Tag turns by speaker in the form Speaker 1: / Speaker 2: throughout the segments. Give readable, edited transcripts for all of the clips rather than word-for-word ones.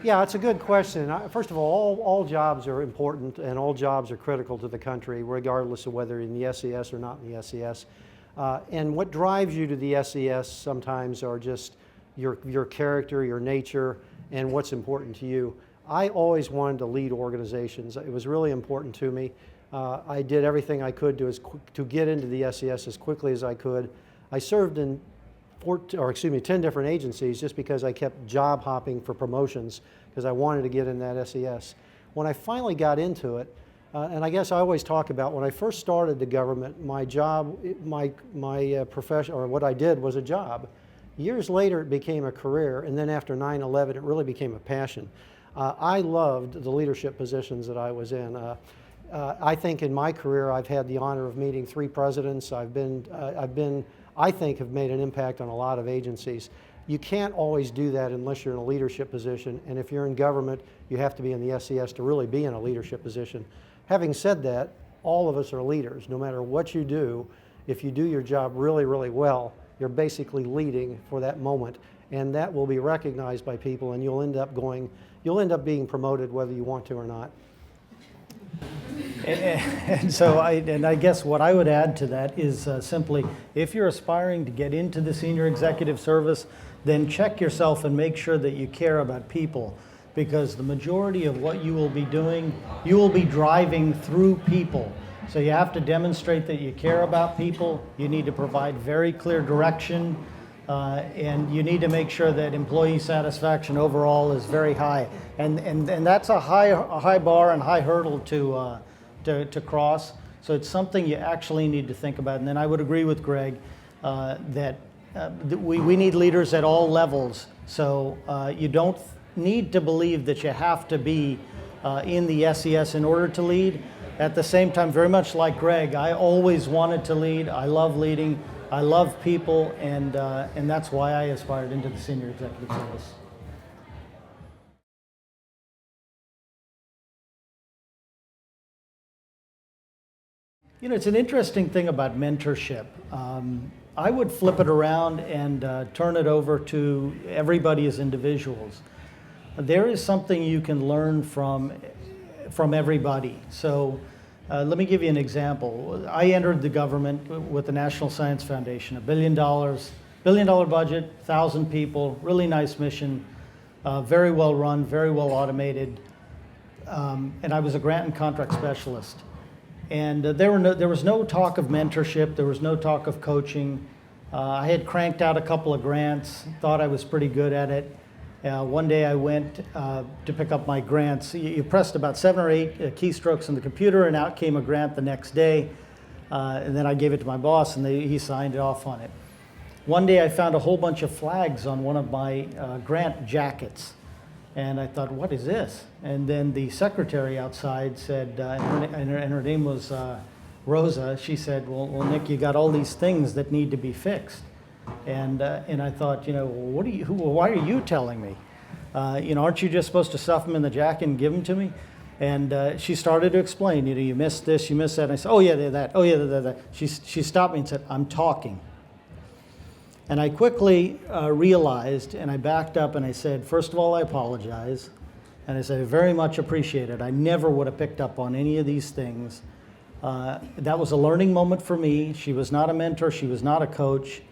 Speaker 1: Yeah, it's a good question. First of all jobs are important and all jobs are critical to the country, regardless of whether in the SES or not in the SES. And what drives you to the SES sometimes are just your character, your nature, and what's important to you. I always wanted to lead organizations. It was really important to me. I did everything I could to get into the SES as quickly as I could. I served in 10 different agencies just because I kept job hopping for promotions because I wanted to get in that SES. When I finally got into it, and I guess I always talk about when I first started the government, my job, my profession, or what I did was a job. Years later, it became a career, and then after 9/11, it really became a passion. I loved the leadership positions that I was in. I think in my career, I've had the honor of meeting 3 presidents. I think have made an impact on a lot of agencies. You can't always do that unless you're in a leadership position, and if you're in government, you have to be in the SES to really be in a leadership position. Having said that, all of us are leaders. No matter what you do, if you do your job really, really well, you're basically leading for that moment, and that will be recognized by people, and you'll end up being promoted whether you want to or not.
Speaker 2: And I guess what I would add to that is simply, if you're aspiring to get into the senior executive service, then check yourself and make sure that you care about people, because the majority of what you will be doing, you will be driving through people. So you have to demonstrate that you care about people. You need to provide very clear direction, and you need to make sure that employee satisfaction overall is very high. And that's a high bar and high hurdle to cross. So it's something you actually need to think about. And then I would agree with Greg that we need leaders at all levels. So you don't need to believe that you have to be in the SES in order to lead. At the same time, very much like Greg, I always wanted to lead. I love leading. I love people, and that's why I aspired into the senior executive service. You know, it's an interesting thing about mentorship. I would flip it around and turn it over to everybody as individuals. There is something you can learn from everybody. So let me give you an example. I entered the government with the National Science Foundation, $1 billion budget, 1,000 people, really nice mission, very well run, very well automated, and I was a grant and contract specialist. And there was no talk of mentorship, there was no talk of coaching. I had cranked out a couple of grants, thought I was pretty good at it. One day I went to pick up my grants. You pressed about 7 or 8 keystrokes on the computer, and out came a grant the next day. And then I gave it to my boss, and he signed off on it. One day I found a whole bunch of flags on one of my grant jackets. And I thought, what is this? And then the secretary outside said, and her name was Rosa, she said, well, Nick, you got all these things that need to be fixed. And I thought, you know, why are you telling me? You know, aren't you just supposed to stuff them in the jacket and give them to me? And she started to explain, you know, you missed this, you missed that. And I said, oh yeah, that, oh yeah, that. She stopped me and said, I'm talking. And I quickly realized, and I backed up and I said, first of all, I apologize. And I said, I very much appreciate it. I never would have picked up on any of these things. That was a learning moment for me. She was not a mentor. She was not a coach.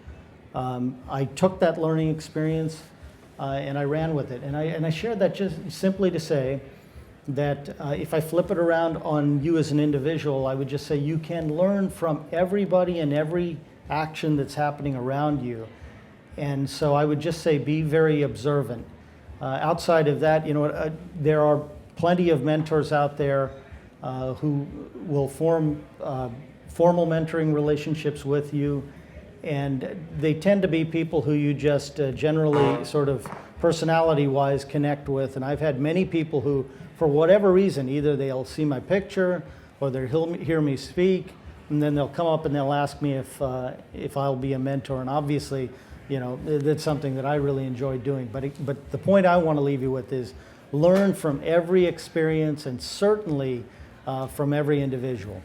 Speaker 2: I took that learning experience and I ran with it. And I shared that just simply to say that if I flip it around on you as an individual, I would just say you can learn from everybody and every action that's happening around you. And so I would just say be very observant. Outside of that, you know, there are plenty of mentors out there who will form formal mentoring relationships with you, and they tend to be people who you just generally sort of personality-wise connect with. And I've had many people who, for whatever reason, either they'll see my picture or they'll hear me speak, and then they'll come up and they'll ask me if I'll be a mentor. And obviously, you know, that's something that I really enjoy doing. But the point I want to leave you with is learn from every experience, and certainly from every individual.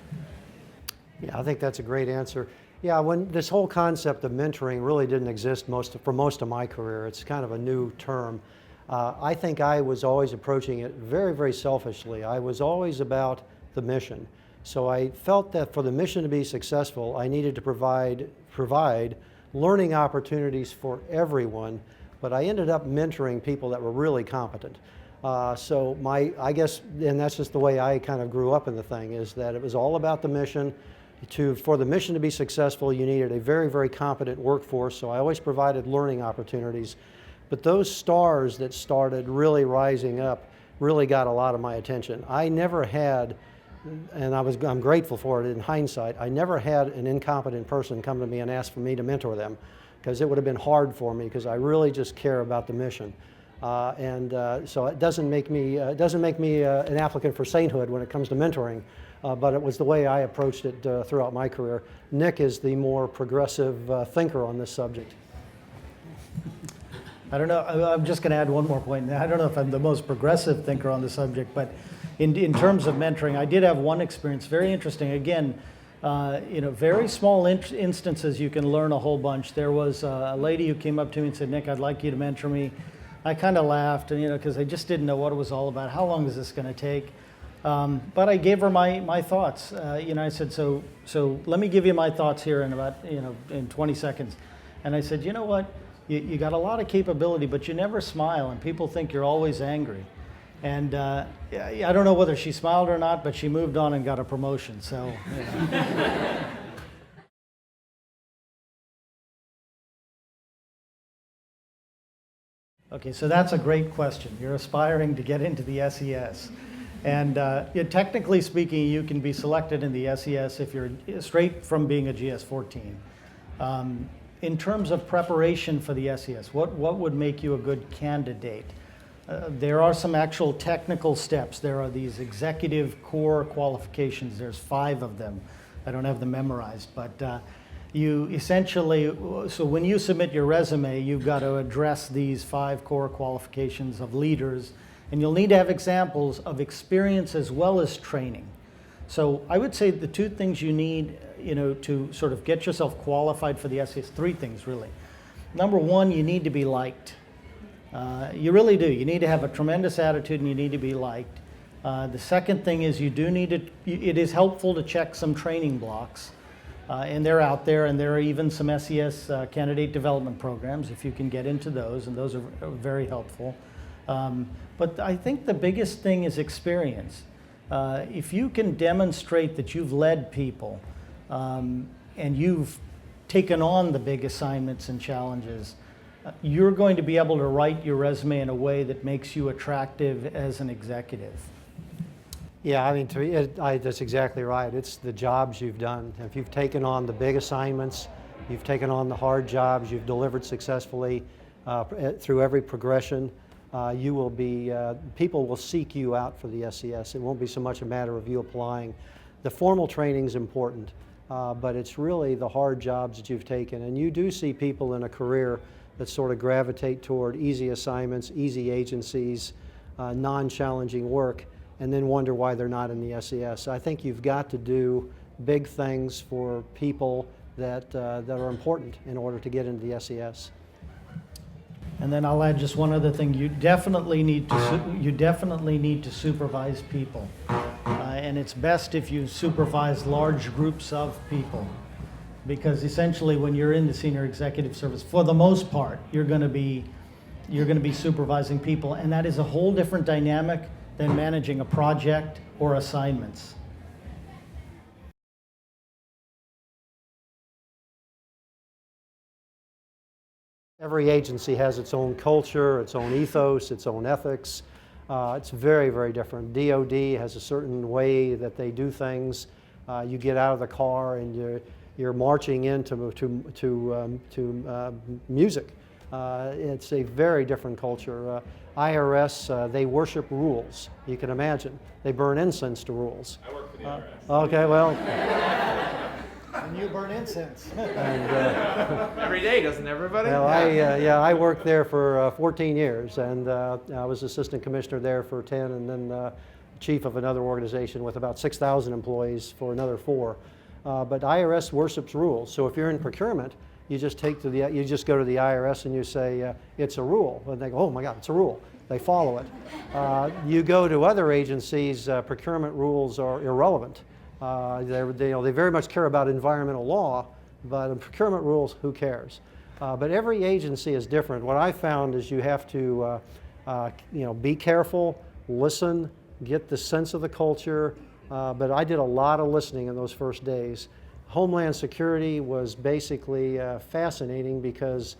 Speaker 1: Yeah, I think that's a great answer. Yeah, when this whole concept of mentoring really didn't exist for most of my career. It's kind of a new term. I think I was always approaching it very, very selfishly. I was always about the mission. So I felt that for the mission to be successful, I needed to provide learning opportunities for everyone, but I ended up mentoring people that were really competent. So I guess, and that's just the way I kind of grew up in the thing, is that it was all about the mission. For the mission to be successful, you needed a very, very competent workforce, so I always provided learning opportunities. But those stars that started really rising up really got a lot of my attention. I never had, and I'm grateful for it in hindsight, I never had an incompetent person come to me and ask for me to mentor them, because it would have been hard for me, because I really just care about the mission. So it doesn't make me an applicant for sainthood when it comes to mentoring, but it was the way I approached it throughout my career. Nick is the more progressive thinker on this subject.
Speaker 2: I don't know, I'm just going to add one more point. I don't know if I'm the most progressive thinker on the subject, but in terms of mentoring, I did have one experience, very interesting. Again, very small instances you can learn a whole bunch. There was a lady who came up to me and said, "Nick, I'd like you to mentor me." I kind of laughed, and because I just didn't know what it was all about. How long is this going to take? But I gave her my thoughts. I said, so let me give you my thoughts here in about in 20 seconds. And I said, you know what? You got a lot of capability, but you never smile, and people think you're always angry. And I don't know whether she smiled or not, but she moved on and got a promotion. So. Okay, so that's a great question. You're aspiring to get into the SES. And technically speaking, you can be selected in the SES if you're straight from being a GS-14. In terms of preparation for the SES, what would make you a good candidate? There are some actual technical steps. There are these executive core qualifications. There's 5 of them. I don't have them memorized, but you essentially, so when you submit your resume, you've got to address these 5 core qualifications of leaders, and you'll need to have examples of experience as well as training. So I would say the 2 things you need, to sort of get yourself qualified for the SES, 3 things really. Number 1, you need to be liked. You really do. You need to have a tremendous attitude, and you need to be liked. The second thing is it is helpful to check some training blocks. And they're out there, and there are even some SES candidate development programs if you can get into those, and those are very helpful. But I think the biggest thing is experience. If you can demonstrate that you've led people and you've taken on the big assignments and challenges, you're going to be able to write your resume in a way that makes you attractive as an executive.
Speaker 1: Yeah, I mean, to me, that's exactly right. It's the jobs you've done. If you've taken on the big assignments, you've taken on the hard jobs, you've delivered successfully through every progression, people will seek you out for the SES. It won't be so much a matter of you applying. The formal training is important, but it's really the hard jobs that you've taken. And you do see people in a career that sort of gravitate toward easy assignments, easy agencies, non-challenging work, and then wonder why they're not in the SES. I think you've got to do big things for people that are important in order to get into the SES.
Speaker 2: And then I'll add just one other thing. You definitely need to supervise people, and it's best if you supervise large groups of people, because essentially when you're in the senior executive service, for the most part, you're going to be supervising people, and that is a whole different dynamic than managing a project or assignments.
Speaker 1: Every agency has its own culture, its own ethos, its own ethics. It's very, very different. DoD has a certain way that they do things. You get out of the car and you're marching into music. It's a very different culture. IRS, they worship rules. You can imagine. They burn incense to rules.
Speaker 3: I work for the IRS.
Speaker 1: Okay, well.
Speaker 2: And you burn incense.
Speaker 3: Every day, doesn't everybody?
Speaker 1: Well, I worked there for 14 years, and I was assistant commissioner there for 10, and then chief of another organization with about 6,000 employees for another 4. But IRS worships rules. So if you're in procurement, You just go to the IRS and you say it's a rule, and they go, oh my God, it's a rule. They follow it. You go to other agencies, procurement rules are irrelevant. They very much care about environmental law, but in procurement rules, who cares? But every agency is different. What I found is you have to be careful, listen, get the sense of the culture. But I did a lot of listening in those first days. Homeland Security was basically fascinating because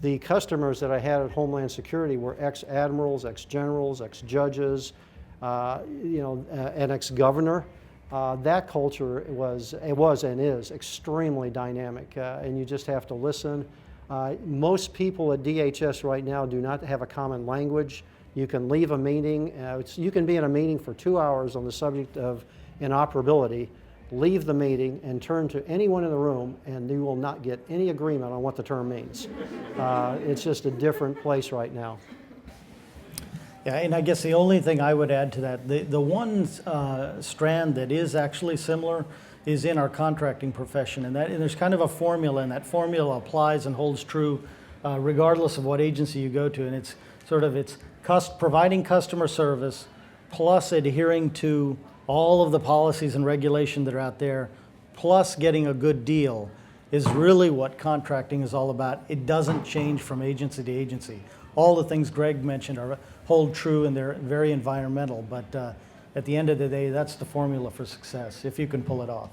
Speaker 1: the customers that I had at Homeland Security were ex-admirals, ex-generals, ex-judges, an ex-governor. That culture was and is extremely dynamic, and you just have to listen. Most people at DHS right now do not have a common language. You can leave a meeting. You can be in a meeting for 2 hours on the subject of inoperability, leave the meeting and turn to anyone in the room, and you will not get any agreement on what the term means. It's just a different place right now.
Speaker 2: Yeah, and I guess the only thing I would add to that, the one strand that is actually similar is in our contracting profession, and there's kind of a formula, and that formula applies and holds true regardless of what agency you go to, and it's providing customer service plus adhering to all of the policies and regulation that are out there, plus getting a good deal is really what contracting is all about. It doesn't change from agency to agency. All the things Greg mentioned hold true, and they're very environmental, but at the end of the day, that's the formula for success, if you can pull it off.